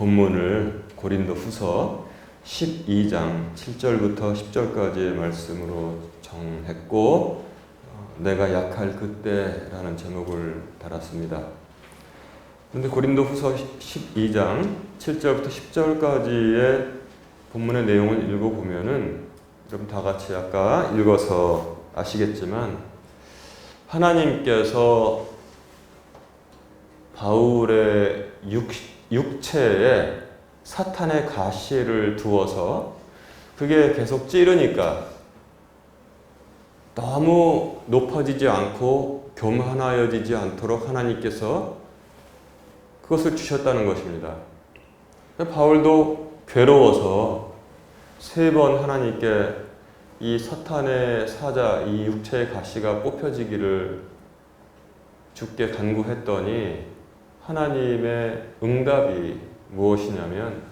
본문을 고린도후서 12장 7절부터 10절까지의 말씀으로 정했고 내가 약할 그때라는 제목을 달았습니다. 그런데 고린도후서 12장 7절부터 10절까지의 본문의 내용을 읽어보면은 여러분 다 같이 아까 읽어서 아시겠지만 하나님께서 바울의 육체에 사탄의 가시를 두어서 그게 계속 찌르니까 너무 높아지지 않고 교만하여지지 않도록 하나님께서 그것을 주셨다는 것입니다. 바울도 괴로워서 3번 하나님께 이 사탄의 사자, 이 육체의 가시가 뽑혀지기를 주께 간구했더니 하나님의 응답이 무엇이냐면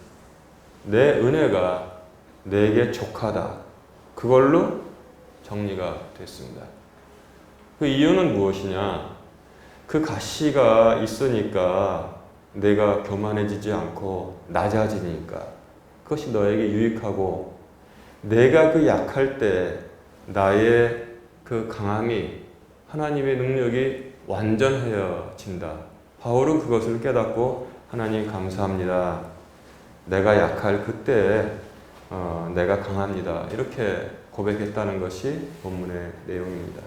내 은혜가 내게 족하다. 그걸로 정리가 됐습니다. 그 이유는 무엇이냐? 그 가시가 있으니까 내가 교만해지지 않고 낮아지니까 그것이 너에게 유익하고 내가 그 약할 때 나의 그 강함이 하나님의 능력이 완전해진다. 바울은 그것을 깨닫고 하나님 감사합니다. 내가 약할 그때 내가 강합니다. 이렇게 고백했다는 것이 본문의 내용입니다.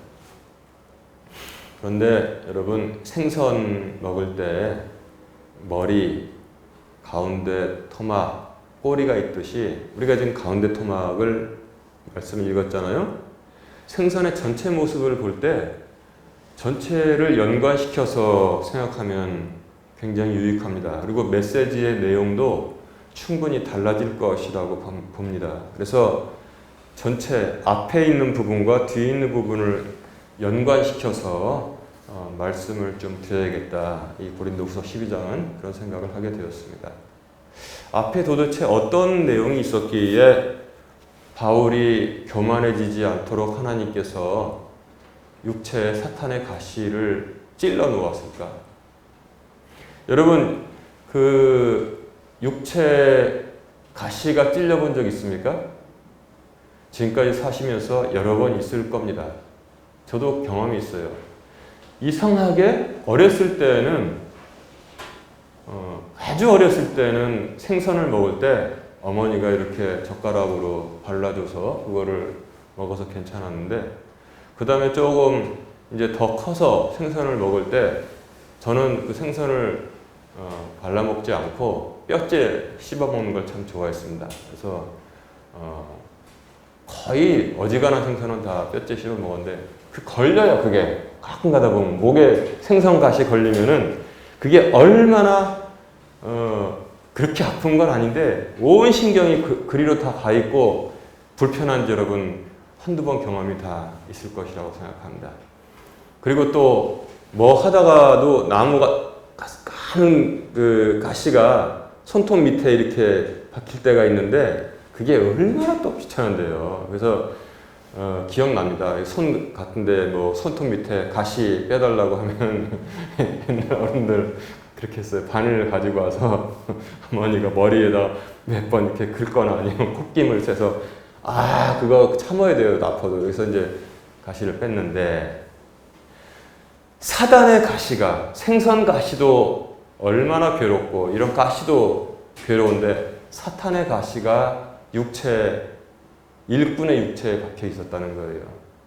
그런데 여러분 생선 먹을 때 머리, 가운데 토막, 꼬리가 있듯이 우리가 지금 가운데 토막을 말씀을 읽었잖아요. 생선의 전체 모습을 볼 때 전체를 연관시켜서 생각하면 굉장히 유익합니다. 그리고 메시지의 내용도 충분히 달라질 것이라고 봅니다. 그래서 전체 앞에 있는 부분과 뒤에 있는 부분을 연관시켜서 말씀을 좀 드려야겠다. 이 고린도후서 12장은 그런 생각을 하게 되었습니다. 앞에 도대체 어떤 내용이 있었기에 바울이 교만해지지 않도록 하나님께서 육체에 사탄의 가시를 찔러 놓았을까? 여러분, 그 육체 가시가 찔려 본 적 있습니까? 지금까지 사시면서 여러 번 있을 겁니다. 저도 경험이 있어요. 이상하게 어렸을 때는 아주 어렸을 때는 생선을 먹을 때 어머니가 이렇게 젓가락으로 발라줘서 그거를 먹어서 괜찮았는데 그 다음에 조금 이제 더 커서 생선을 먹을 때 저는 그 생선을 발라먹지 않고 뼈째 씹어먹는 걸 참 좋아했습니다. 그래서 거의 어지간한 생선은 다 뼈째 씹어먹었는데 걸려요. 그게 가끔 가다 보면 목에 생선 가시 걸리면은 그게 얼마나 그렇게 아픈 건 아닌데 온 신경이 그리로 다 가 있고 불편한지 여러분 한두 번 경험이 다 있을 것이라고 생각합니다. 그리고 또 뭐 하다가도 나무가 가는 그 가시가 손톱 밑에 이렇게 박힐 때가 있는데 그게 얼마나 또 귀찮은데요. 그래서 기억납니다. 손 같은데 뭐 손톱 밑에 가시 빼달라고 하면 옛날 어른들 그렇게 했어요. 바늘 가지고 와서 어머니가 머리에다 몇 번 이렇게 긁거나 아니면 콧김을 세서 그거 참아야 돼요. 아파도. 그래서 이제 가시를 뺐는데 사단의 가시가 생선 가시도 얼마나 괴롭고 이런 가시도 괴로운데 사탄의 가시가 일꾼의 육체에 박혀 있었다는 거예요.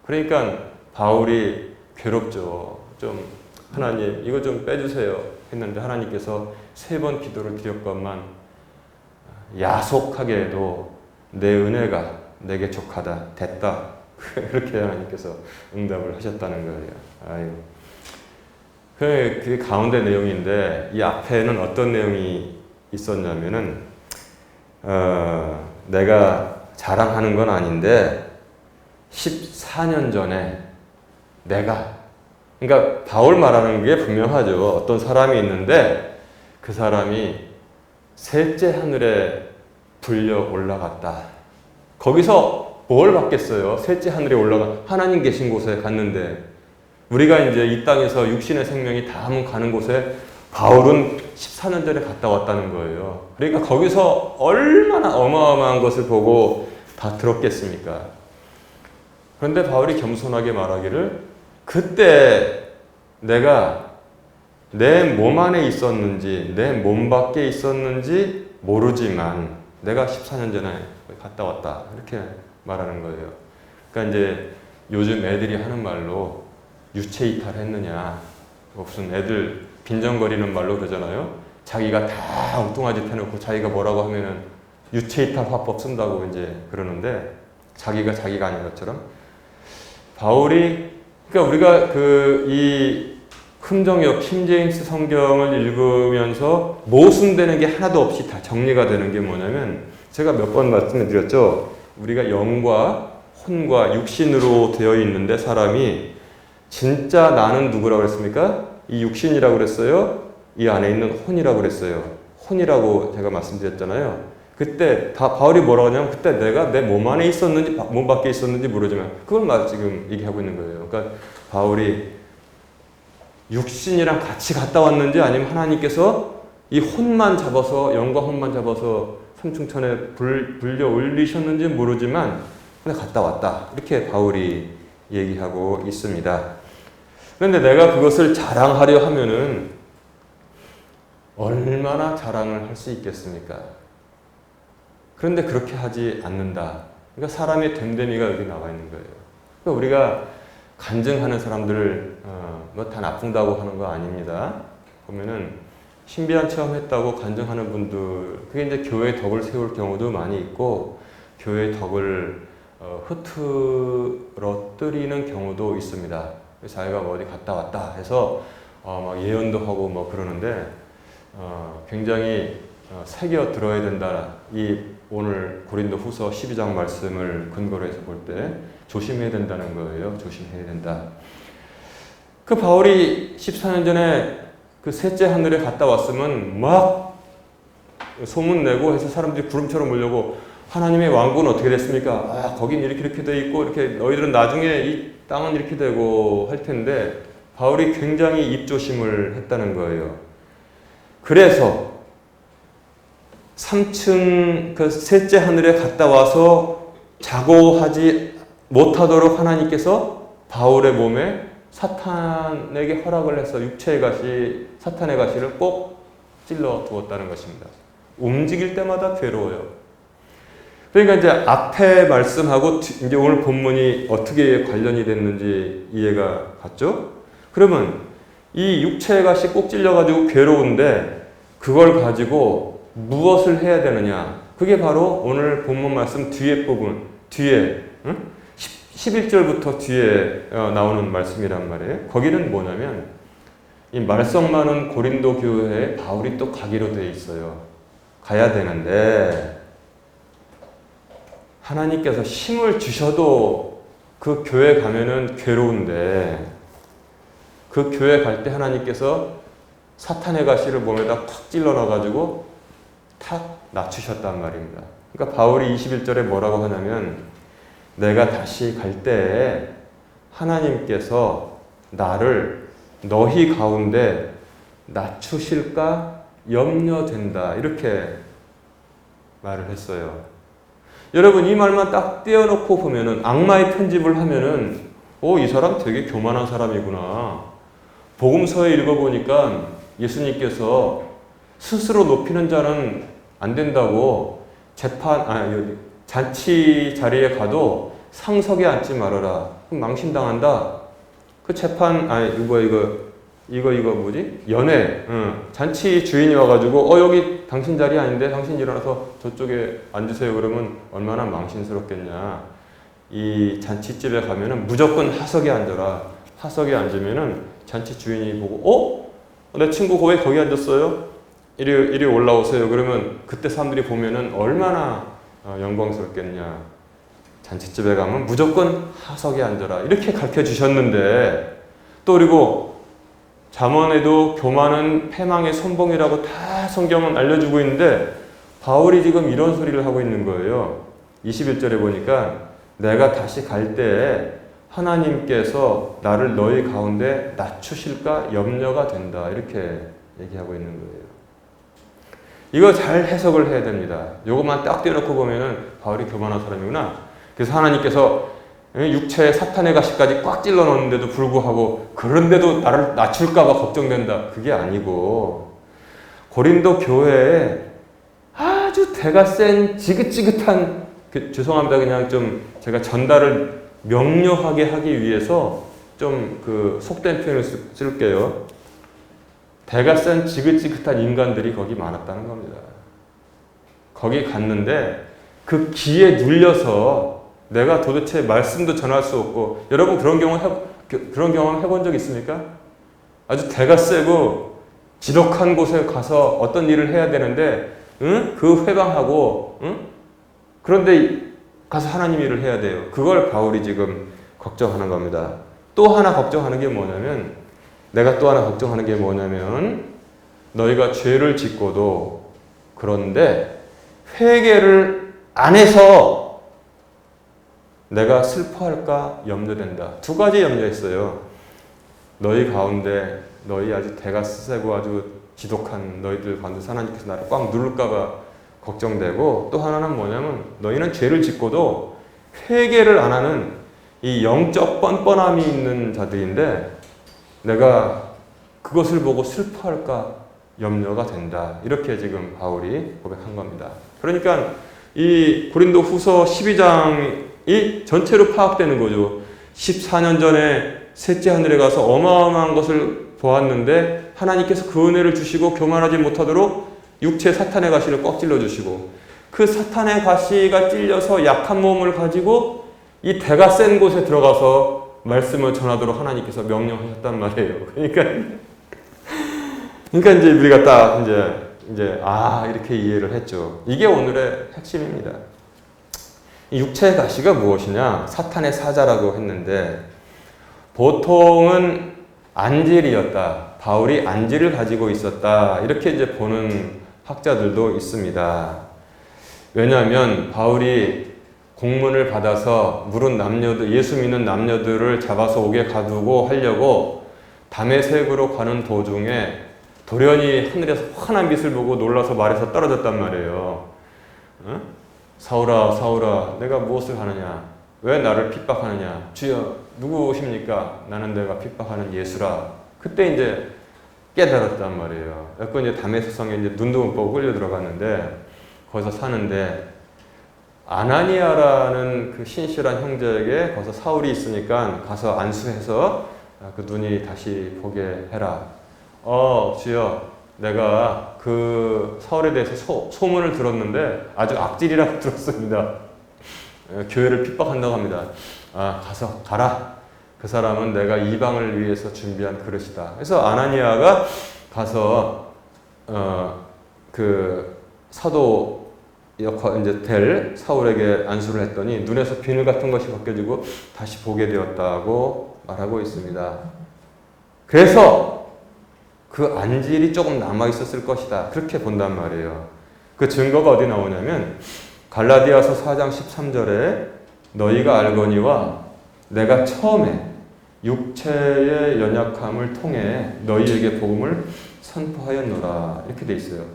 그러니까 바울이 괴롭죠. 좀 하나님 이거 좀 빼주세요 했는데 하나님께서 3번 기도를 드렸건만 야속하게도 내 은혜가 내게 족하다 됐다. 그렇게 하나님께서 응답을 하셨다는 거예요. 그게 가운데 내용인데 이 앞에는 어떤 내용이 있었냐면은 내가 자랑하는 건 아닌데 14년 전에 그러니까 바울 말하는 게 분명하죠. 어떤 사람이 있는데 그 사람이 셋째 하늘에 불려 올라갔다. 거기서 뭘 받겠어요? 셋째 하늘에 하나님 계신 곳에 갔는데 우리가 이제 이 땅에서 육신의 생명이 다 가는 곳에 바울은 14년 전에 갔다 왔다는 거예요. 그러니까 거기서 얼마나 어마어마한 것을 보고 다 들었겠습니까? 그런데 바울이 겸손하게 말하기를 그때 내가 내 몸 안에 있었는지 내 몸 밖에 있었는지 모르지만 내가 14년 전에 갔다 왔다 이렇게 말하는 거예요. 그러니까 이제 요즘 애들이 하는 말로 유체 이탈했느냐, 무슨 애들 빈정거리는 말로 그러잖아요. 자기가 다 엉뚱한 짓 해놓고 자기가 뭐라고 하면은 유체 이탈 화법 쓴다고 이제 그러는데 자기가 아닌 것처럼 바울이 그러니까 우리가 이 흥정역 킹제임스 성경을 읽으면서 모순되는 게 하나도 없이 다 정리가 되는 게 뭐냐면 제가 몇 번 말씀을 드렸죠. 우리가 영과 혼과 육신으로 되어 있는데 사람이 진짜 나는 누구라고 그랬습니까? 이 육신이라고 그랬어요. 이 안에 있는 혼이라고 그랬어요. 혼이라고 제가 말씀드렸잖아요. 그때 다 바울이 뭐라고 하냐면 그때 내가 내 몸 안에 있었는지 몸 밖에 있었는지 모르지만 그걸 지금 얘기하고 있는 거예요. 그러니까 바울이 육신이랑 같이 갔다 왔는지 아니면 하나님께서 이 혼만 잡아서 영과 혼만 잡아서 삼층천에 불려 올리셨는지 모르지만 근데 갔다 왔다. 이렇게 바울이 얘기하고 있습니다. 그런데 내가 그것을 자랑하려 하면은 얼마나 자랑을 할 수 있겠습니까? 그런데 그렇게 하지 않는다. 그러니까 사람의 됨됨이가 여기 나와 있는 거예요. 그러니까 우리가 간증하는 사람들을 뭐 다 나쁜다고 하는 거 아닙니다. 보면은 신비한 체험했다고 간증하는 분들 그게 이제 교회의 덕을 세울 경우도 많이 있고 교회의 덕을 흐트러뜨리는 경우도 있습니다. 자기가 뭐 어디 갔다 왔다 해서 막 예언도 하고 뭐 그러는데 굉장히 새겨 들어야 된다. 이 오늘 고린도 후서 12장 말씀을 근거로 해서 볼 때 조심해야 된다는 거예요. 조심해야 된다. 그 바울이 14년 전에 그 셋째 하늘에 갔다 왔으면 막 소문내고 해서 사람들이 구름처럼 몰려고 하나님의 왕국은 어떻게 됐습니까? 거긴 이렇게 돼 있고 이렇게 너희들은 나중에 이 땅은 이렇게 되고 할 텐데 바울이 굉장히 입조심을 했다는 거예요. 그래서 3층 그 셋째 하늘에 갔다 와서 자고 하지 못하도록 하나님께서 바울의 몸에 사탄에게 허락을 해서 육체의 가시, 사탄의 가시를 꼭 찔러 두었다는 것입니다. 움직일 때마다 괴로워요. 그러니까 이제 앞에 말씀하고 이제 오늘 본문이 어떻게 관련이 됐는지 이해가 갔죠? 그러면 이 육체의 가시 꼭 찔려가지고 괴로운데 그걸 가지고 무엇을 해야 되느냐? 그게 바로 오늘 본문 말씀 뒤에 부분, 뒤에 11절부터 뒤에 나오는 말씀이란 말이에요. 거기는 뭐냐면 이 말썽 많은 고린도 교회에 바울이 또 가기로 돼 있어요. 가야 되는데 하나님께서 힘을 주셔도 그 교회 가면은 괴로운데 그 교회 갈 때 하나님께서 사탄의 가시를 몸에다 탁 찔러놔가지고 탁 낮추셨단 말입니다. 그러니까 바울이 21절에 뭐라고 하냐면 내가 다시 갈 때에 하나님께서 나를 너희 가운데 낮추실까 염려된다 이렇게 말을 했어요. 여러분 이 말만 딱 떼어놓고 보면은 악마의 편집을 하면은 이 사람 되게 교만한 사람이구나. 복음서에 읽어보니까 예수님께서 스스로 높이는 자는 안 된다고 잔치 자리에 가도 상석에 앉지 말아라. 그럼 망신당한다. 그 재판 이거 뭐지? 연회. 잔치 주인이 와가지고 여기 당신 자리 아닌데 당신 일어나서 저쪽에 앉으세요. 그러면 얼마나 망신스럽겠냐. 이 잔치집에 가면은 무조건 하석에 앉아라. 하석에 앉으면은 잔치 주인이 보고 내 친구 왜 거기 앉았어요? 이리 올라오세요. 그러면 그때 사람들이 보면은 얼마나 영광스럽겠냐. 잔치집에 가면 무조건 하석에 앉아라. 이렇게 가르쳐 주셨는데 또 그리고 잠언에도 교만은 패망의 선봉이라고 다 성경은 알려주고 있는데 바울이 지금 이런 소리를 하고 있는 거예요. 21절에 보니까 내가 다시 갈 때에 하나님께서 나를 너희 가운데 낮추실까 염려가 된다. 이렇게 얘기하고 있는 거예요. 이거 잘 해석을 해야 됩니다. 요것만 딱 떼어놓고 보면은 바울이 교만한 사람이구나. 그래서 하나님께서 육체에 사탄의 가시까지 꽉 찔러 넣었는데도 불구하고 그런데도 나를 낮출까봐 걱정된다. 그게 아니고 고린도 교회에 아주 대가 센 지긋지긋한 죄송합니다. 그냥 좀 제가 전달을 명료하게 하기 위해서 좀 속된 표현을 쓸게요. 대가 센 지긋지긋한 인간들이 거기 많았다는 겁니다. 거기 갔는데 그 기에 눌려서 내가 도대체 말씀도 전할 수 없고, 여러분 그런 경험 해본 적 있습니까? 아주 대가 세고 지독한 곳에 가서 어떤 일을 해야 되는데 그 회방하고 그런데 가서 하나님 일을 해야 돼요. 그걸 바울이 지금 걱정하는 겁니다. 또 하나 걱정하는 게 뭐냐면, 내가 또 하나 걱정하는 게 뭐냐면, 너희가 죄를 짓고도 그런데 회개를 안 해서 내가 슬퍼할까 염려된다. 두 가지 염려했어요. 너희 가운데 너희 아주 대가 세고 아주 지독한 너희들 가운데 하나님께서 나를 꽉 누를까봐 걱정되고, 또 하나는 뭐냐면 너희는 죄를 짓고도 회개를 안 하는 이 영적 뻔뻔함이 있는 자들인데 내가 그것을 보고 슬퍼할까 염려가 된다. 이렇게 지금 바울이 고백한 겁니다. 그러니까 이 고린도 후서 12장이 전체로 파악되는 거죠. 14년 전에 셋째 하늘에 가서 어마어마한 것을 보았는데 하나님께서 그 은혜를 주시고 교만하지 못하도록 육체 사탄의 가시를 꽉 찔러주시고, 그 사탄의 가시가 찔려서 약한 몸을 가지고 이 대가 센 곳에 들어가서 말씀을 전하도록 하나님께서 명령하셨단 말이에요. 그러니까 이제 우리가 딱 이제 이렇게 이해를 했죠. 이게 오늘의 핵심입니다. 이 육체의 가시가 무엇이냐? 사탄의 사자라고 했는데 보통은 안질이었다. 바울이 안질을 가지고 있었다. 이렇게 이제 보는 학자들도 있습니다. 왜냐하면 바울이 공문을 받아서 물은 남녀들, 예수 믿는 남녀들을 잡아서 옥에 가두고 하려고 다메섹으로 가는 도중에 돌연히 하늘에서 환한 빛을 보고 놀라서 말에서 떨어졌단 말이에요. 사울아, 사울아, 내가 무엇을 하느냐? 왜 나를 핍박하느냐? 주여, 누구십니까? 나는 내가 핍박하는 예수라. 그때 이제 깨달았단 말이에요. 그래서 이제 다메섹 성에 이제 눈도 못 보고 끌려 들어갔는데, 거기서 사는데 아나니아라는 그 신실한 형제에게 거기서 사울이 있으니까 가서 안수해서 그 눈이 다시 보게 해라. 주여, 내가 그 사울에 대해서 소문을 들었는데 아주 악질이라고 들었습니다. 교회를 핍박한다고 합니다. 가라. 그 사람은 내가 이방을 위해서 준비한 그릇이다. 그래서 아나니아가 가서 그 사도 역할 이제 될 사울에게 안수를 했더니 눈에서 비늘 같은 것이 벗겨지고 다시 보게 되었다고 말하고 있습니다. 그래서 그 안질이 조금 남아 있었을 것이다. 그렇게 본단 말이에요. 그 증거가 어디 나오냐면 갈라디아서 4장 13절에 너희가 알거니와 내가 처음에 육체의 연약함을 통해 너희에게 복음을 선포하였노라. 이렇게 돼 있어요.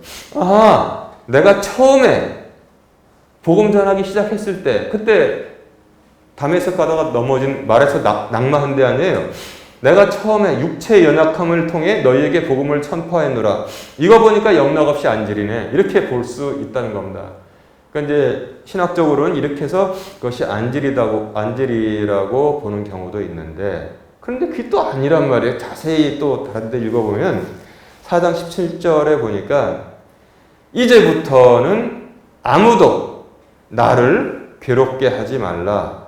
내가 처음에 복음 전하기 시작했을 때, 그때 다메섹 가다가 넘어진 말에서 낙마한 데 아니에요. 내가 처음에 육체의 연약함을 통해 너희에게 복음을 선포하였노라. 이거 보니까 영락없이 안질이네. 이렇게 볼 수 있다는 겁니다. 그러니까 이제 신학적으로는 이렇게 해서 그것이 안질이라고 보는 경우도 있는데, 그런데 그게 또 아니란 말이에요. 자세히 또 다른 데 읽어보면 4장 17절에 보니까 이제부터는 아무도 나를 괴롭게 하지 말라.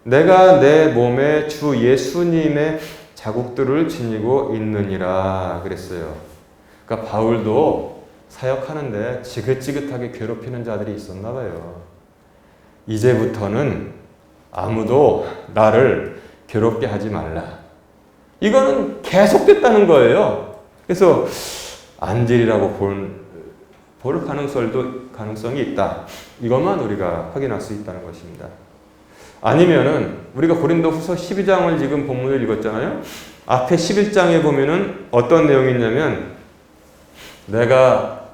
내가 내 몸에 주 예수님의 자국들을 지니고 있느니라 그랬어요. 그러니까 바울도 사역하는데 지긋지긋하게 괴롭히는 자들이 있었나 봐요. 이제부터는 아무도 나를 괴롭게 하지 말라. 이거는 계속됐다는 거예요. 그래서 안질이라고 볼 가능성이 있다. 이것만 우리가 확인할 수 있다는 것입니다. 아니면은 우리가 고린도 후서 12장을 지금 본문을 읽었잖아요. 앞에 11장에 보면은 어떤 내용이 있냐면 내가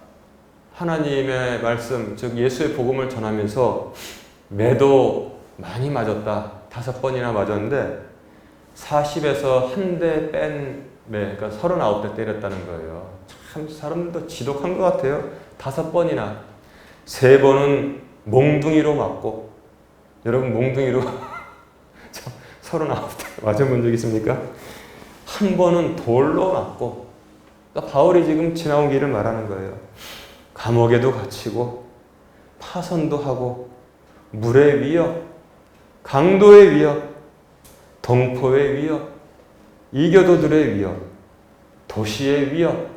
하나님의 말씀, 즉 예수의 복음을 전하면서 매도 많이 맞았다. 5번이나 맞았는데 40에서 한 대 뺀 매, 그러니까 39대 때렸다는 거예요. 참 사람들도 지독한 것 같아요. 5번이나. 3번은 몽둥이로 맞고, 여러분 몽둥이로 39대 맞아본 적 있습니까? 한 번은 돌로 맞고, 그러니까 바울이 지금 지나온 길을 말하는 거예요. 감옥에도 갇히고, 파선도 하고, 물의 위협, 강도의 위협, 동포의 위협, 이교도들의 위협, 도시의 위협,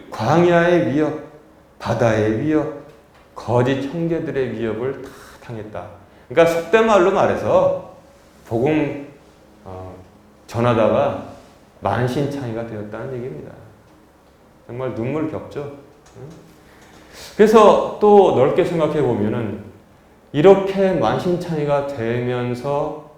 광야의 위협, 바다의 위협, 거짓 형제들의 위협을 다 당했다. 그러니까 속된 말로 말해서 복음 전하다가 만신창이가 되었다는 얘기입니다. 정말 눈물겹죠. 그래서 또 넓게 생각해 보면은 이렇게 만신창이가 되면서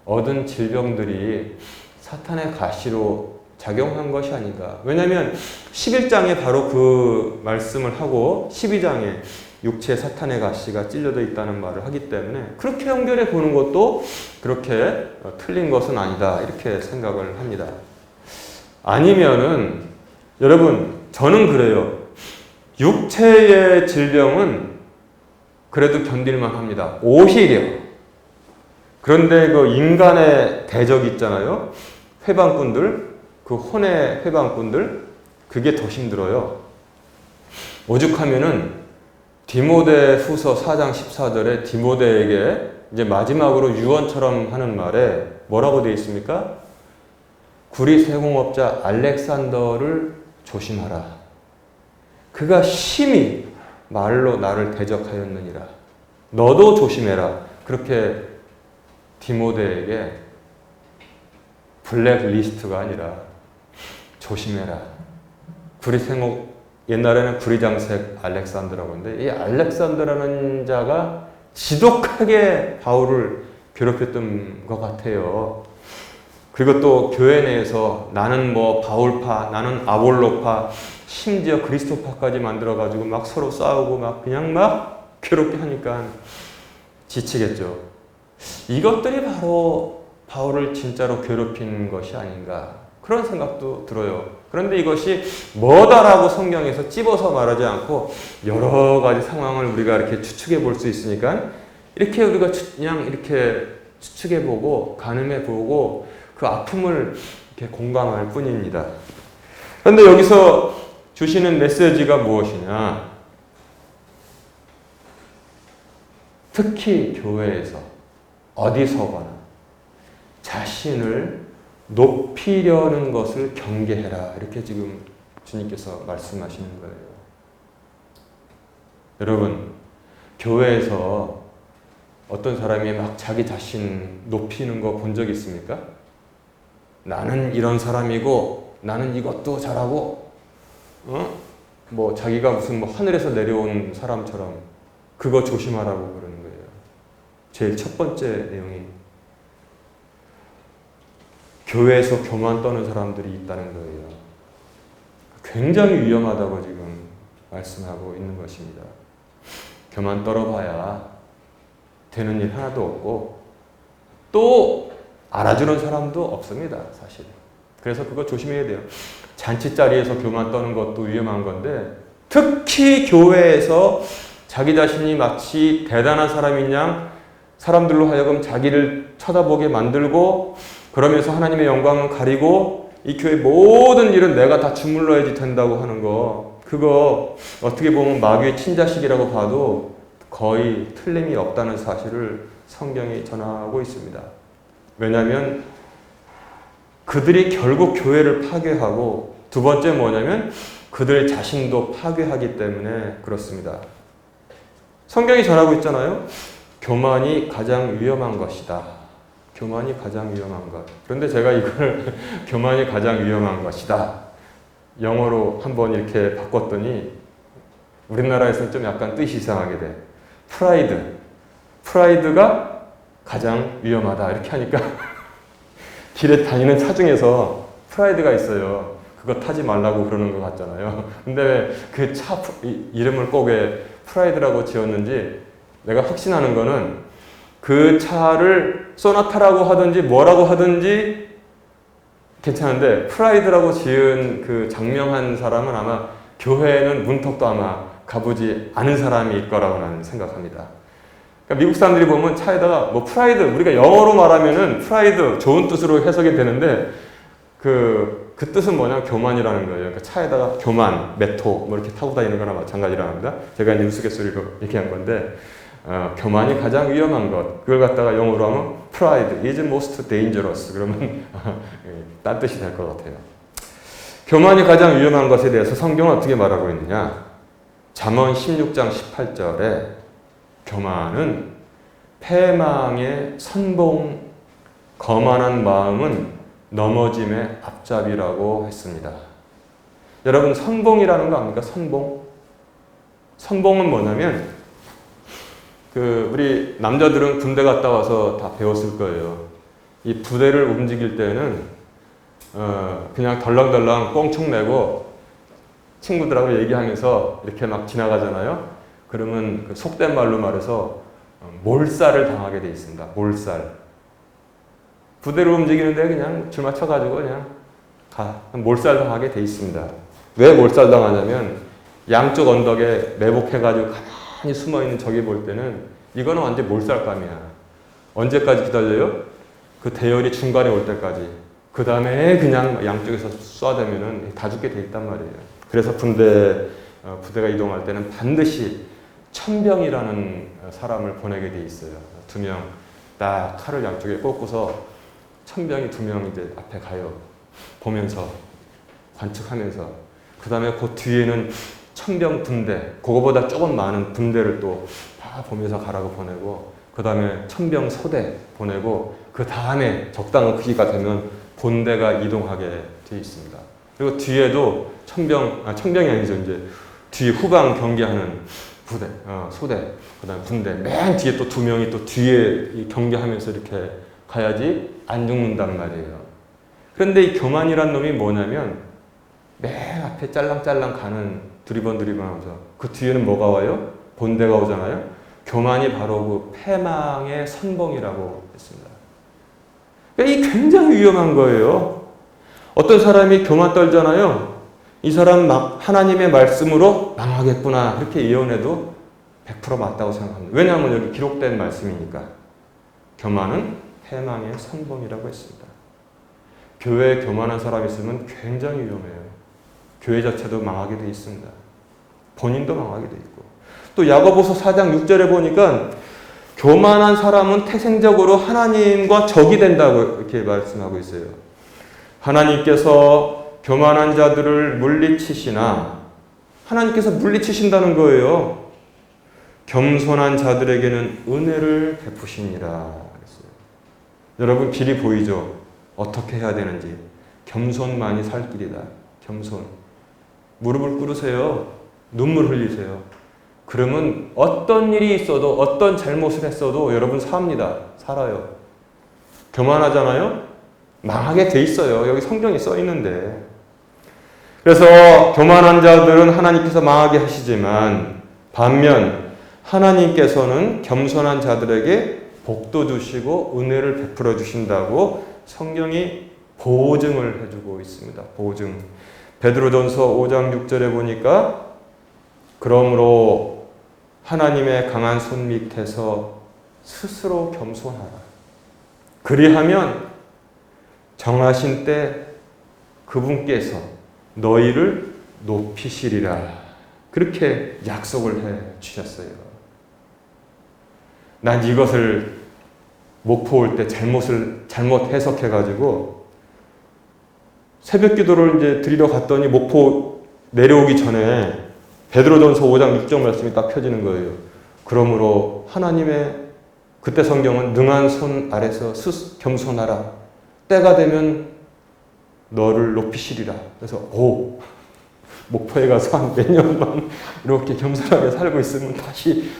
얻은 질병들이 사탄의 가시로 작용한 것이 아닌가. 왜냐하면 11장에 바로 그 말씀을 하고 12장에 육체 사탄의 가시가 찔려져 있다는 말을 하기 때문에 그렇게 연결해 보는 것도 그렇게 틀린 것은 아니다. 이렇게 생각을 합니다. 아니면은 여러분 저는 그래요. 육체의 질병은 그래도 견딜만 합니다. 오히려. 그런데 그 인간의 대적이 있잖아요. 회방꾼들, 그 혼의 회방꾼들, 그게 더 힘들어요. 오죽하면은 디모데 후서 4장 14절에 디모데에게 이제 마지막으로 유언처럼 하는 말에 뭐라고 되어 있습니까? 구리 세공업자 알렉산더를 조심하라. 그가 심히 말로 나를 대적하였느니라. 너도 조심해라. 그렇게 디모데에게 블랙리스트가 아니라 조심해라. 구리생옥, 옛날에는 구리장색 알렉산더라고 하는데 이 알렉산더라는 자가 지독하게 바울을 괴롭혔던 것 같아요. 그리고 또 교회 내에서 나는 뭐 바울파, 나는 아볼로파, 심지어 그리스도파까지 만들어가지고 막 서로 싸우고 막 그냥 막 괴롭게 하니까 지치겠죠. 이것들이 바로 바울을 진짜로 괴롭힌 것이 아닌가 그런 생각도 들어요. 그런데 이것이 뭐다라고 성경에서 찝어서 말하지 않고 여러 가지 상황을 우리가 이렇게 추측해 볼 수 있으니까 이렇게 우리가 그냥 이렇게 추측해 보고 가늠해 보고 그 아픔을 이렇게 공감할 뿐입니다. 그런데 여기서 주시는 메시지가 무엇이냐? 특히 교회에서 어디서거나 자신을 높이려는 것을 경계해라. 이렇게 지금 주님께서 말씀하시는 거예요. 여러분, 교회에서 어떤 사람이 막 자기 자신 높이는 거 본 적 있습니까? 나는 이런 사람이고, 나는 이것도 잘하고, 뭐 자기가 무슨 뭐 하늘에서 내려온 사람처럼 그거 조심하라고 그러는 거예요. 제일 첫 번째 내용이 교회에서 교만 떠는 사람들이 있다는 거예요. 굉장히 위험하다고 지금 말씀하고 있는 것입니다. 교만 떨어봐야 되는 일 하나도 없고 또 알아주는 사람도 없습니다. 사실. 그래서 그거 조심해야 돼요. 잔치자리에서 교만 떠는 것도 위험한 건데 특히 교회에서 자기 자신이 마치 대단한 사람인 양 사람들로 하여금 자기를 쳐다보게 만들고 그러면서 하나님의 영광을 가리고 이 교회 모든 일은 내가 다 주물러야지 된다고 하는 거 그거 어떻게 보면 마귀의 친자식이라고 봐도 거의 틀림이 없다는 사실을 성경이 전하고 있습니다. 왜냐하면 그들이 결국 교회를 파괴하고 두 번째 뭐냐면 그들 자신도 파괴하기 때문에 그렇습니다. 성경이 전하고 있잖아요. 교만이 가장 위험한 것이다. 교만이 가장 위험한 것. 그런데 제가 이걸 교만이 가장 위험한 것이다. 영어로 한번 이렇게 바꿨더니 우리나라에서는 좀 약간 뜻이 이상하게 돼. 프라이드. 프라이드가 가장 위험하다. 이렇게 하니까 길에 다니는 차 중에서 프라이드가 있어요. 그거 타지 말라고 그러는 것 같잖아요. 근데 왜 그 차 이름을 꼭 왜 프라이드라고 지었는지 내가 확신하는 거는 그 차를 소나타라고 하든지 뭐라고 하든지 괜찮은데 프라이드라고 지은 그 장명한 사람은 아마 교회에는 문턱도 아마 가보지 않은 사람일 거라고 나는 생각합니다. 그러니까 미국 사람들이 보면 차에다가 뭐 프라이드, 우리가 영어로 말하면은 프라이드 좋은 뜻으로 해석이 되는데 그 뜻은 뭐냐? 교만이라는 거예요. 그러니까 차에다가 교만, 메토 뭐 이렇게 타고 다니는 거나 마찬가지라는 겁니다. 제가 이제 우스갯소리로 얘기한 건데 교만이 가장 위험한 것. 그걸 갖다가 영어로 하면 pride is most dangerous. 그러면 딴 뜻이 될 것 같아요. 교만이 가장 위험한 것에 대해서 성경은 어떻게 말하고 있느냐? 잠언 16장 18절에 교만은 패망의 선봉, 거만한 마음은 넘어짐의 앞잡이라고 했습니다. 여러분, 선봉이라는 거 압니까? 선봉? 선봉은 뭐냐면 우리 남자들은 군대 갔다 와서 다 배웠을 거예요. 이 부대를 움직일 때는 그냥 덜렁덜렁 꽁충 내고 친구들하고 얘기하면서 이렇게 막 지나가잖아요. 그러면 그 속된 말로 말해서 몰살을 당하게 돼 있습니다. 몰살. 부대를 움직이는데 그냥 줄 맞춰가지고 그냥 몰살 당하게 돼 있습니다. 왜 몰살 당하냐면 양쪽 언덕에 매복해가지고 가만히 숨어있는 적이 볼 때는 이거는 완전 몰살감이야. 언제까지 기다려요? 그 대열이 중간에 올 때까지. 그 다음에 그냥 양쪽에서 쏴대면은 다 죽게 돼 있단 말이에요. 그래서 부대가 이동할 때는 반드시 천병이라는 사람을 보내게 돼 있어요. 2명 딱 칼을 양쪽에 꽂고서 천병이 2명 이제 앞에 가요. 보면서 관측하면서 그 다음에 그 뒤에는 천병 분대, 그거보다 조금 많은 분대를 또 다 보면서 가라고 보내고 그 다음에 천병 소대 보내고 그 다음에 적당한 크기가 되면 본대가 이동하게 되어 있습니다. 그리고 뒤에도 천병이 아니죠. 이제 뒤에 후방 경계하는 부대, 소대, 그 다음에 분대, 맨 뒤에 또 2명이 또 뒤에 경계하면서 이렇게 가야지 안 죽는단 말이에요. 그런데 이 교만이란 놈이 뭐냐면 맨 앞에 짤랑짤랑 가는 두리번 하면서 그 뒤에는 뭐가 와요? 본대가 오잖아요. 교만이 바로 그 패망의 선봉이라고 했습니다. 그러니까 이 굉장히 위험한 거예요. 어떤 사람이 교만 떨잖아요. 이 사람 막 하나님의 말씀으로 망하겠구나 그렇게 예언해도 100% 맞다고 생각합니다. 왜냐하면 여기 기록된 말씀이니까. 교만은 패망의 선봉이라고 했습니다. 교회에 교만한 사람이 있으면 굉장히 위험해요. 교회 자체도 망하게 돼 있습니다. 본인도 망하게 돼 있고. 또 야고보서 4장 6절에 보니까 교만한 사람은 태생적으로 하나님과 적이 된다고 이렇게 말씀하고 있어요. 하나님께서 교만한 자들을 물리치시나 하나님께서 물리치신다는 거예요. 겸손한 자들에게는 은혜를 베푸시니라 그랬어요. 여러분 길이 보이죠? 어떻게 해야 되는지. 겸손만이 살 길이다. 겸손. 무릎을 꿇으세요. 눈물 흘리세요. 그러면 어떤 일이 있어도 어떤 잘못을 했어도 여러분 삽니다. 살아요. 교만하잖아요? 망하게 돼 있어요. 여기 성경에 써 있는데. 그래서 교만한 자들은 하나님께서 망하게 하시지만 반면 하나님께서는 겸손한 자들에게 복도 주시고 은혜를 베풀어 주신다고 성경이 보증을 해주고 있습니다. 보증. 베드로전서 5장 6절에 보니까 그러므로 하나님의 강한 손 밑에서 스스로 겸손하라. 그리하면 정하신 때 그분께서 너희를 높이시리라. 그렇게 약속을 해 주셨어요. 난 이것을 목포 올 때 잘못 해석해가지고 새벽 기도를 이제 드리러 갔더니 목포 내려오기 전에 베드로전서 5장 6절 말씀이 딱 펴지는 거예요. 그러므로 하나님의 그때 성경은 능한 손 아래서 겸손하라. 때가 되면 너를 높이시리라. 그래서 목포에 가서 한 몇 년만 이렇게 겸손하게 살고 있으면 다시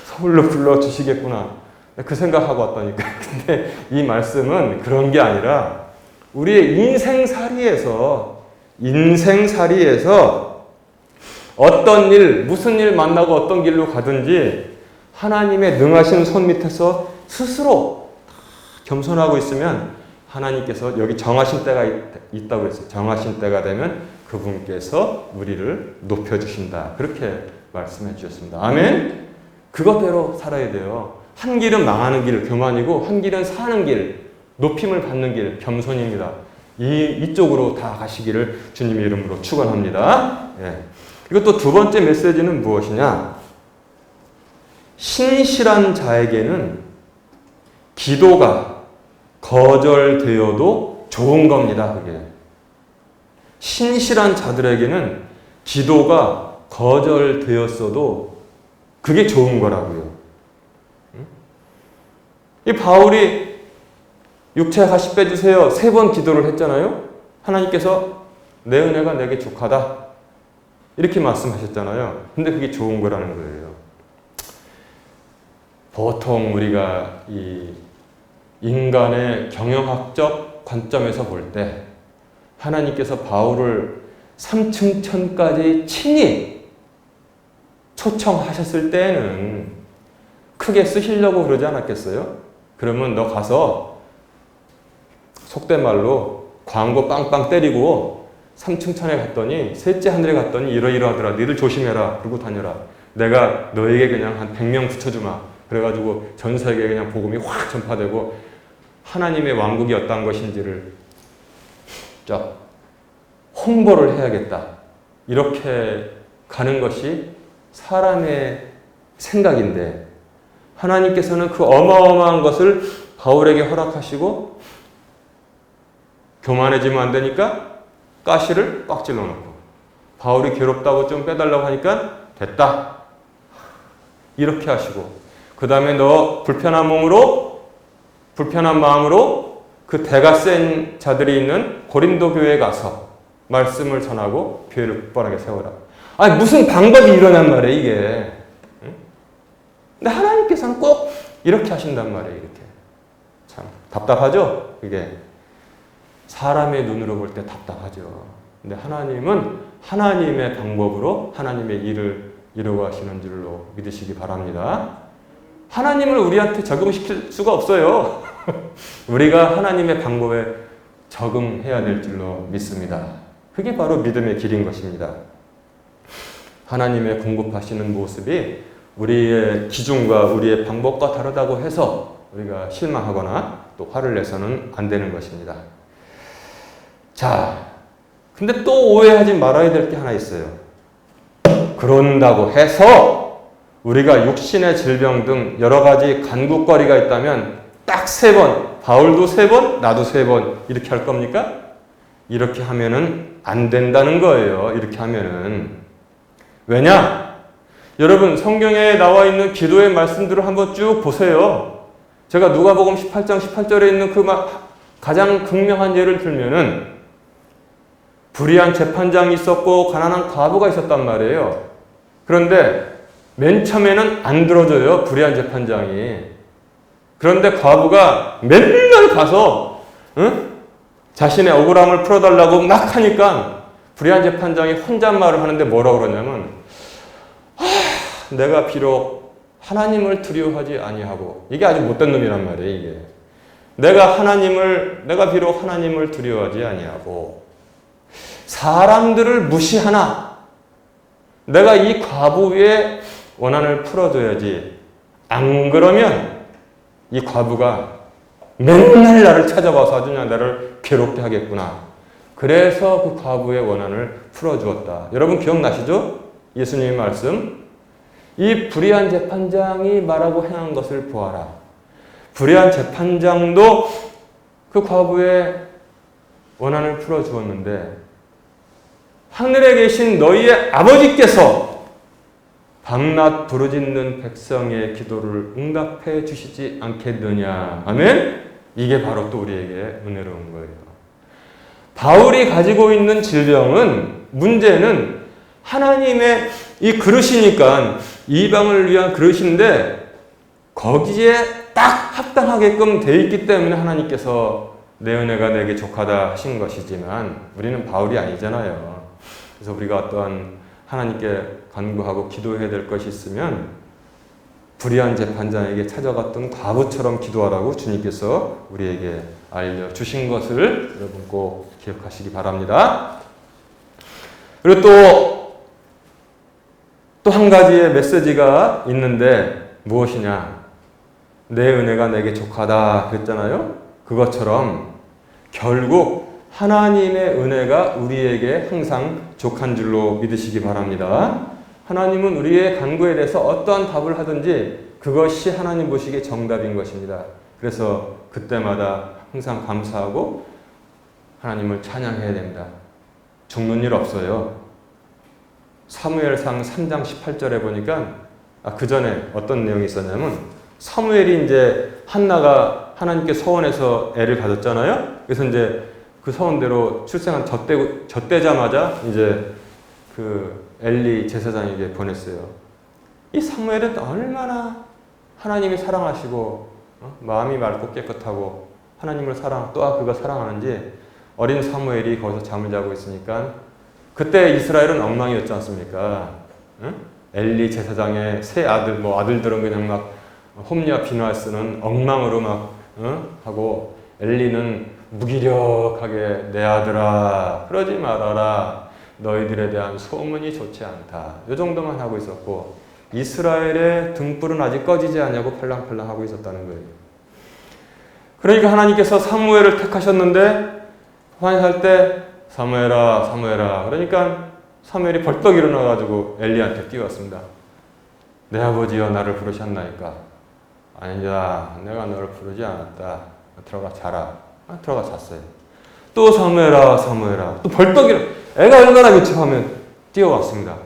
서울로 불러주시겠구나. 그 생각하고 왔다니까. 근데 이 말씀은 그런 게 아니라 우리의 인생살이에서 인생살이에서 어떤 일, 무슨 일 만나고 어떤 길로 가든지 하나님의 능하신 손 밑에서 스스로 겸손하고 있으면 하나님께서 여기 정하신 때가 있다고 그랬어요. 정하신 때가 되면 그분께서 우리를 높여주신다. 그렇게 말씀해 주셨습니다. 아멘? 그것대로 살아야 돼요. 한 길은 망하는 길, 교만이고 한 길은 사는 길, 높임을 받는 길, 겸손입니다. 이쪽으로 다 가시기를 주님의 이름으로 축원합니다. 예. 그리고 또 두 번째 메시지는 무엇이냐? 신실한 자에게는 기도가 거절되어도 좋은 겁니다. 그게. 신실한 자들에게는 기도가 거절되었어도 그게 좋은 거라고요. 이 바울이 육체 가시 빼주세요. 3번 기도를 했잖아요. 하나님께서 내 은혜가 내게 족하다. 이렇게 말씀하셨잖아요. 근데 그게 좋은 거라는 거예요. 보통 우리가 이 인간의 경영학적 관점에서 볼 때 하나님께서 바울을 3층 천까지 친히 초청하셨을 때는 크게 쓰시려고 그러지 않았겠어요? 그러면 너 가서 속된 말로 광고 빵빵 때리고 3층 천에 갔더니 셋째 하늘에 갔더니 이러이러하더라. 니들 조심해라. 그러고 다녀라. 내가 너에게 그냥 한 100명 붙여주마. 그래가지고 전 세계에 그냥 복음이 확 전파되고 하나님의 왕국이 어떤 것인지를 쫙 홍보를 해야겠다. 이렇게 가는 것이 사람의 생각인데 하나님께서는 그 어마어마한 것을 바울에게 허락하시고 교만해지면 안 되니까 가시를 꽉 찔러놓고 바울이 괴롭다고 좀 빼달라고 하니까 됐다. 이렇게 하시고 그 다음에 너 불편한 마음으로 그 대가 센 자들이 있는 고린도 교회에 가서 말씀을 전하고 교회를 굳건하게 세워라. 아니 무슨 방법이 일어난 말이에요 이게. 근데 하나님께서는 꼭 이렇게 하신단 말이에요. 이렇게. 참 답답하죠? 이게 사람의 눈으로 볼 때 답답하죠. 근데 하나님은 하나님의 방법으로 하나님의 일을 이루어가시는 줄로 믿으시기 바랍니다. 하나님을 우리한테 적응시킬 수가 없어요. 우리가 하나님의 방법에 적응해야 될 줄로 믿습니다. 그게 바로 믿음의 길인 것입니다. 하나님의 공급하시는 모습이 우리의 기준과 우리의 방법과 다르다고 해서 우리가 실망하거나 또 화를 내서는 안 되는 것입니다. 자, 근데 또 오해하지 말아야 될 게 하나 있어요. 그런다고 해서 우리가 육신의 질병 등 여러 가지 간국거리가 있다면 딱 3번, 바울도 3번, 나도 3번 이렇게 할 겁니까? 이렇게 하면은 안 된다는 거예요. 이렇게 하면은. 왜냐? 여러분 성경에 나와 있는 기도의 말씀들을 한번 쭉 보세요. 제가 누가복음 18장 18절에 있는 그 가장 극명한 예를 들면은 불의한 재판장이 있었고 가난한 과부가 있었단 말이에요. 그런데 맨 처음에는 안 들어줘요. 불의한 재판장이. 그런데 과부가 맨날 가서 자신의 억울함을 풀어달라고 막 하니까 불의한 재판장이 혼잣말을 하는데 뭐라고 그러냐면 내가 비록 하나님을 두려워하지 아니하고 이게 아주 못된 놈이란 말이에요. 이게 내가 비록 하나님을 두려워하지 아니하고 사람들을 무시하나 내가 이 과부의 원한을 풀어줘야지. 안 그러면 이 과부가 맨날 나를 찾아와서 아주 그냥 나를 괴롭게 하겠구나. 그래서 그 과부의 원한을 풀어주었다. 여러분 기억나시죠? 예수님의 말씀. 이 불의한 재판장이 말하고 행한 것을 보아라. 불의한 재판장도 그 과부의 원한을 풀어주었는데 하늘에 계신 너희의 아버지께서 밤낮 부르짖는 백성의 기도를 응답해 주시지 않겠느냐. 아멘? 이게 바로 또 우리에게 은혜로운 거예요. 바울이 가지고 있는 질병은, 문제는 하나님의 이 그릇이니까 이방을 위한 그릇인데 거기에 딱 합당하게끔 돼 있기 때문에 하나님께서 내 은혜가 내게 족하다 하신 것이지만 우리는 바울이 아니잖아요. 그래서 우리가 어떠한 하나님께 간구하고 기도해야 될 것이 있으면 불의한 재판장에게 찾아갔던 과부처럼 기도하라고 주님께서 우리에게 알려주신 것을 여러분 꼭 기억하시기 바랍니다. 그리고 또 한 가지의 메시지가 있는데 무엇이냐? 내 은혜가 내게 족하다 그랬잖아요. 그것처럼 결국 하나님의 은혜가 우리에게 항상 족한 줄로 믿으시기 바랍니다. 하나님은 우리의 간구에 대해서 어떠한 답을 하든지 그것이 하나님 보시기에 정답인 것입니다. 그래서 그때마다 항상 감사하고 하나님을 찬양해야 됩니다. 죽는 일 없어요. 사무엘상 3장 18절에 보니까 그 전에 어떤 내용이 있었냐면 사무엘이 이제 한나가 하나님께 서원해서 애를 가졌잖아요. 그래서 이제 그 서원대로 출생한 젖대자마자 이제 그 엘리 제사장에게 보냈어요. 이 사무엘은 얼마나 하나님이 사랑하시고 마음이 맑고 깨끗하고 하나님을 또한 그가 사랑하는지 어린 사무엘이 거기서 잠을 자고 있으니까 그때 이스라엘은 엉망이었지 않습니까? 응? 엘리 제사장의 세 아들, 아들들은 그냥 막 홈리와 비누와 쓰는 엉망으로 막 하고 엘리는 무기력하게 내 아들아 그러지 말아라 너희들에 대한 소문이 좋지 않다. 이 정도만 하고 있었고 이스라엘의 등불은 아직 꺼지지 않냐고 팔랑팔랑 하고 있었다는 거예요. 그러니까 하나님께서 사무엘을 택하셨는데 환희할 때 사무엘아 사무엘아 그러니까 사무엘이 벌떡 일어나가지고 엘리한테 뛰어왔습니다. 내 아버지여 나를 부르셨나이까? 아니다 내가 너를 부르지 않았다. 들어가 자라. 들어가 잤어요. 또 사무엘아 사무엘아 또 벌떡 일어나 애가 얼마나 위축하면 뛰어왔습니다.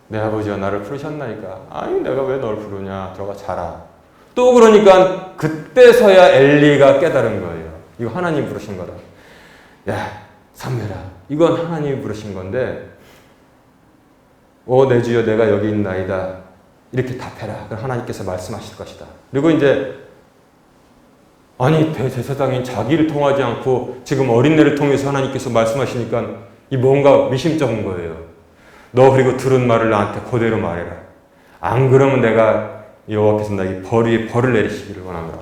내 아버지가 나를 부르셨나이까? 아니 내가 왜 널 부르냐? 들어가 자라. 또 그러니까 그때서야 엘리가 깨달은 거예요. 이거 하나님 부르신 거다. 야 사무엘아 이건 하나님이 부르신 건데 내 주여 내가 여기 있나이다. 이렇게 답해라. 그럼 하나님께서 말씀하실 것이다. 그리고 이제 아니 대제사장인 자기를 통하지 않고 지금 어린애를 통해서 하나님께서 말씀하시니까 이 뭔가 미심쩍은 거예요. 너 그리고 들은 말을 나한테 그대로 말해라. 안 그러면 내가 여호와께서 나에게 벌을 내리시기를 원하노라.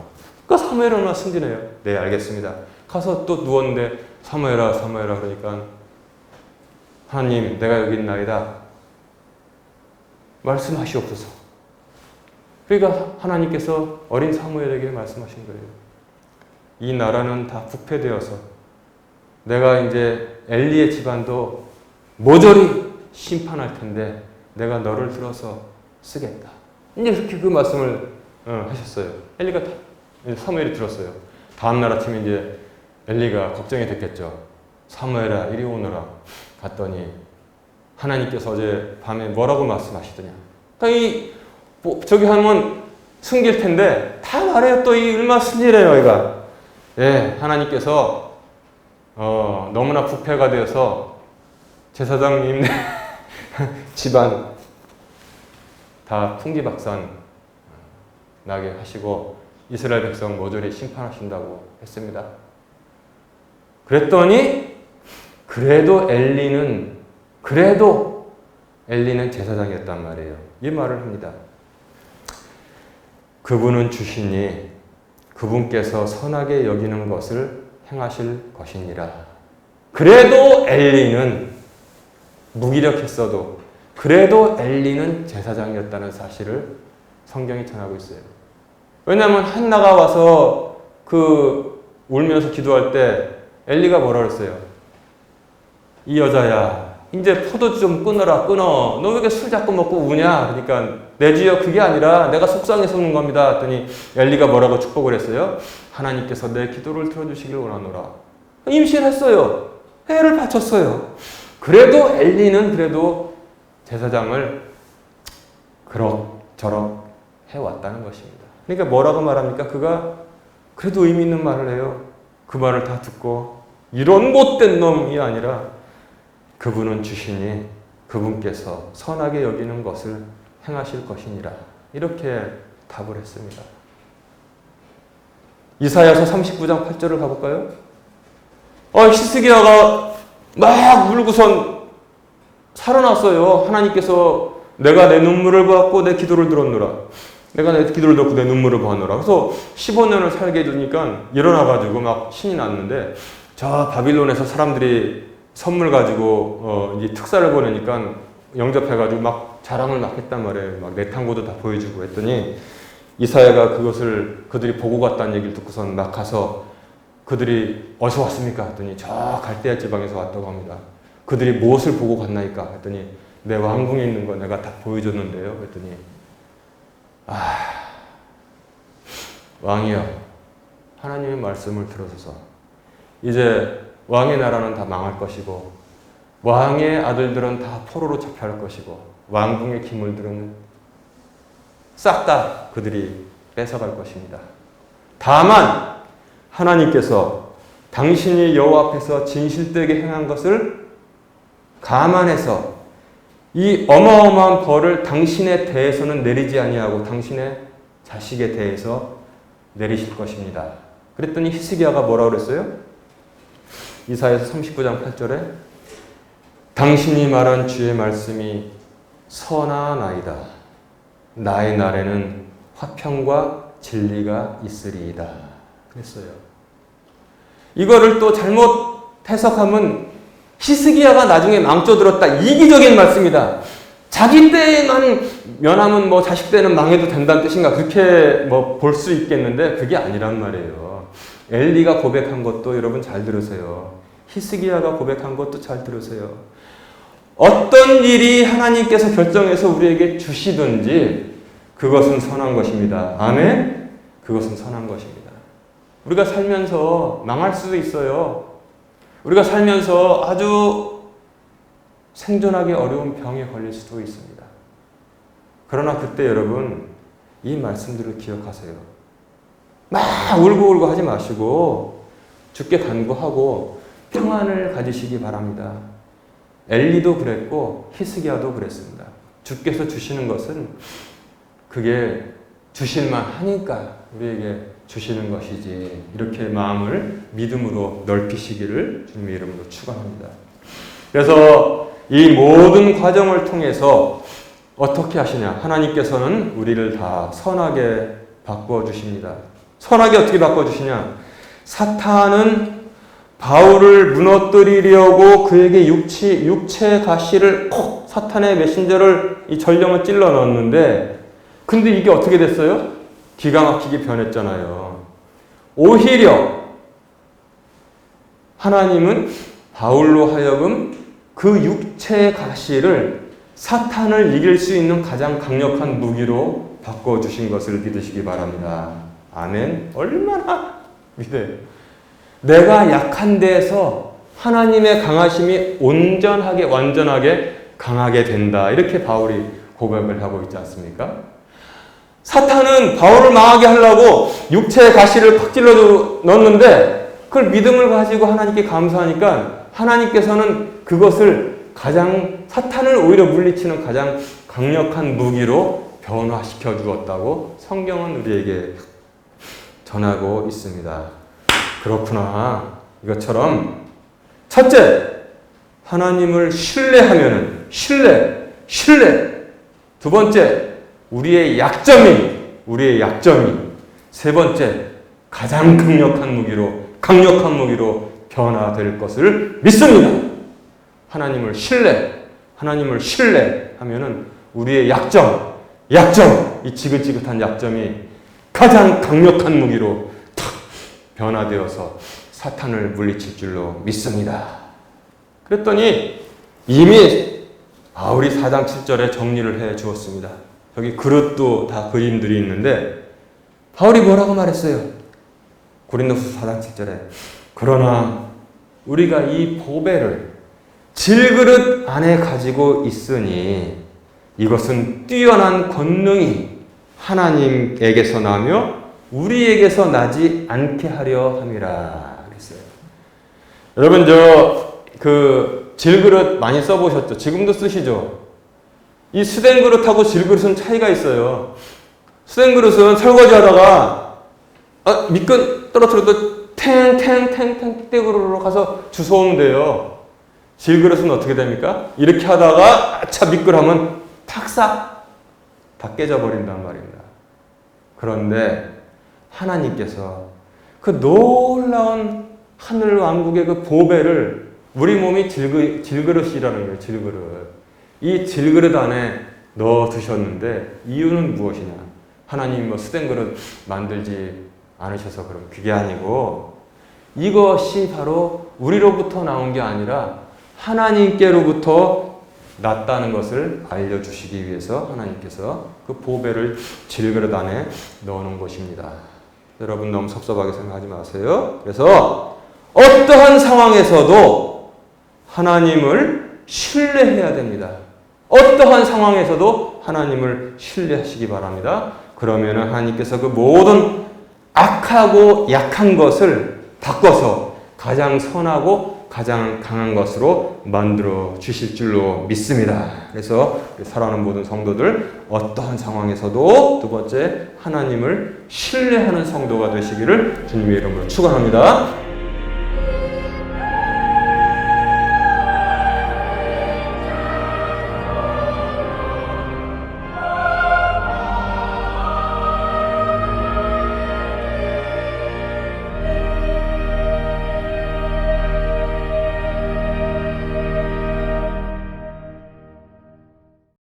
그러니까 사무엘은 얼마나 순진해요. 네 알겠습니다. 가서 또 누웠는데 사무엘아 사무엘아 그러니까 하나님 내가 여기 있나이다. 말씀하시옵소서. 그러니까 하나님께서 어린 사무엘에게 말씀하신 거예요. 이 나라는 다 부패되어서 내가 이제 엘리의 집안도 모조리 심판할 텐데 내가 너를 들어서 쓰겠다. 이제 이렇게 그 말씀을 하셨어요. 엘리가 사무엘이 들었어요. 다음날 아침에 이제 엘리가 걱정이 됐겠죠. 사무엘아 이리 오너라. 갔더니 하나님께서 어제 밤에 뭐라고 말씀하시더냐. 저기 하면 숨길 텐데 다 말해요. 또 이 얼마나 순진해요 얘가. 예, 하나님께서 너무나 부패가 되어서 제사장님 집안 다 풍지박산 나게 하시고 이스라엘 백성 모조리 심판하신다고 했습니다. 그랬더니 그래도 엘리는 제사장이었단 말이에요. 이 말을 합니다. 그분은 주시니 그분께서 선하게 여기는 것을 행하실 것이니라. 그래도 엘리는 무기력했어도 그래도 엘리는 제사장이었다는 사실을 성경이 전하고 있어요. 왜냐하면 한나가 와서 울면서 기도할 때 엘리가 뭐라 그랬어요? 이 여자야 이제 포도 좀 끊어라 끊어. 너 왜 이렇게 술 자꾸 먹고 우냐? 그러니까 내 주여 그게 아니라 내가 속상해서 우는 겁니다. 했더니 엘리가 뭐라고 축복을 했어요? 하나님께서 내 기도를 들어주시길 원하노라. 임신했어요. 해를 바쳤어요. 그래도 엘리는 제사장을 그럭저럭 해왔다는 것입니다. 그러니까 뭐라고 말합니까? 그가 그래도 의미 있는 말을 해요. 그 말을 다 듣고 이런 못된 놈이 아니라 그분은 주시니 그분께서 선하게 여기는 것을 행하실 것이니라. 이렇게 답을 했습니다. 이사야서 39장 8절을 가볼까요? 히스기야가 막 울고선 살아났어요. 하나님께서 내가 내 눈물을 보았고 내 기도를 들었노라. 내가 내 기도를 듣고 내 눈물을 보았노라. 그래서 15년을 살게 해주니까 일어나가지고 막 신이 났는데, 저 바빌론에서 사람들이 선물 가지고 이제 특사를 보내니까 영접해가지고 막 자랑을 막 했단 말이에요. 막 내탕고도 다 보여주고 했더니 이사야가 그것을 그들이 보고 갔다는 얘기를 듣고선 막 가서 그들이 어디서 왔습니까? 했더니 저 갈대아 지방에서 왔다고 합니다. 그들이 무엇을 보고 갔나이까? 했더니 내 왕궁에 있는 거 내가 다 보여줬는데요. 했더니 왕이여, 하나님의 말씀을 들어서서 이제 왕의 나라는 다 망할 것이고 왕의 아들들은 다 포로로 잡혀갈 것이고 왕궁의 기물들은 싹 다 그들이 뺏어갈 것입니다. 다만 하나님께서 당신이 여호와 앞에서 진실되게 행한 것을 감안해서 이 어마어마한 벌을 당신에 대해서는 내리지 아니하고 당신의 자식에 대해서 내리실 것입니다. 그랬더니 히스기야가 뭐라고 그랬어요? 이사야서 39장 8절에 당신이 말한 주의 말씀이 선하나이다. 나의 날에는 화평과 진리가 있으리이다. 그랬어요. 이거를 또 잘못 해석하면 히스기야가 나중에 망쳐들었다. 이기적인 말씀이다. 자기 때만 면하면 뭐 자식 때는 망해도 된다는 뜻인가? 그렇게 뭐 볼 수 있겠는데 그게 아니란 말이에요. 엘리가 고백한 것도 여러분 잘 들으세요. 히스기야가 고백한 것도 잘 들으세요. 어떤 일이 하나님께서 결정해서 우리에게 주시든지 그것은 선한 것입니다. 아멘? 그것은 선한 것입니다. 우리가 살면서 망할 수도 있어요. 우리가 살면서 아주 생존하기 어려운 병에 걸릴 수도 있습니다. 그러나 그때 여러분 이 말씀들을 기억하세요. 막 울고 하지 마시고 주께 간구하고 평안을 가지시기 바랍니다. 엘리도 그랬고 히스기야도 그랬습니다. 주께서 주시는 것은 그게 주실만 하니까 우리에게 주시는 것이지, 이렇게 마음을 믿음으로 넓히시기를 주님의 이름으로 축원합니다. 그래서 이 모든 과정을 통해서 어떻게 하시냐? 하나님께서는 우리를 다 선하게 바꾸어 주십니다. 선하게 어떻게 바꾸어 주시냐? 사탄은 바울을 무너뜨리려고 그에게 육체 가시를 콕, 사탄의 메신저를, 이 전령을 찔러 넣었는데, 근데 이게 어떻게 됐어요? 기가 막히게 변했잖아요. 오히려 하나님은 바울로 하여금 그 육체의 가시를 사탄을 이길 수 있는 가장 강력한 무기로 바꿔주신 것을 믿으시기 바랍니다. 아멘. 얼마나 믿어요. 내가 약한 데에서 하나님의 강하심이 온전하게 완전하게 강하게 된다. 이렇게 바울이 고백을 하고 있지 않습니까? 사탄은 바울을 망하게 하려고 육체의 가시를 팍 찔러 넣었는데 그걸 믿음을 가지고 하나님께 감사하니까 하나님께서는 그것을 가장, 사탄을 오히려 물리치는 가장 강력한 무기로 변화시켜 주었다고 성경은 우리에게 전하고 있습니다. 그렇구나. 이것처럼 첫째, 하나님을 신뢰하면은 신뢰. 두 번째, 우리의 약점이 세 번째, 가장 강력한 무기로 변화될 것을 믿습니다. 하나님을 신뢰하면은 우리의 약점, 이 지긋지긋한 약점이 가장 강력한 무기로 탁 변화되어서 사탄을 물리칠 줄로 믿습니다. 그랬더니 이미 바울이 4장 7절에 정리를 해 주었습니다. 여기 그릇도 다 그림들이 있는데 바울이 뭐라고 말했어요? 고린도후서 4장 7절에 그러나 우리가 이 보배를 질그릇 안에 가지고 있으니 이것은 뛰어난 권능이 하나님에게서 나며 우리에게서 나지 않게 하려 함이라 그랬어요. 여러분 그 질그릇 많이 써보셨죠? 지금도 쓰시죠? 이 수된 그릇하고 질그릇은 차이가 있어요. 수된 그릇은 설거지 하다가 미끈 떨어뜨려도 탱탱탱탱 떼구르르 가서 주워오면 돼요. 질그릇은 어떻게 됩니까? 이렇게 하다가 아차 미끌하면 탁싹 다 깨져버린단 말입니다. 그런데 하나님께서 그 놀라운 하늘 왕국의 그 보배를 우리 몸이 질그릇이라는 거예요. 질그릇. 이 질그릇 안에 넣어 두셨는데 이유는 무엇이냐? 하나님이 뭐 쓰된 그릇 만들지 않으셔서 그럼 그게 아니고 이것이 바로 우리로부터 나온 게 아니라 하나님께로부터 났다는 것을 알려주시기 위해서 하나님께서 그 보배를 질그릇 안에 넣어놓은 것입니다. 여러분 너무 섭섭하게 생각하지 마세요. 그래서 어떠한 상황에서도 하나님을 신뢰해야 됩니다. 어떠한 상황에서도 하나님을 신뢰하시기 바랍니다. 그러면 하나님께서 그 모든 악하고 약한 것을 바꿔서 가장 선하고 가장 강한 것으로 만들어 주실 줄로 믿습니다. 그래서 사랑하는 모든 성도들 어떠한 상황에서도 두 번째 하나님을 신뢰하는 성도가 되시기를 주님의 이름으로 축원합니다.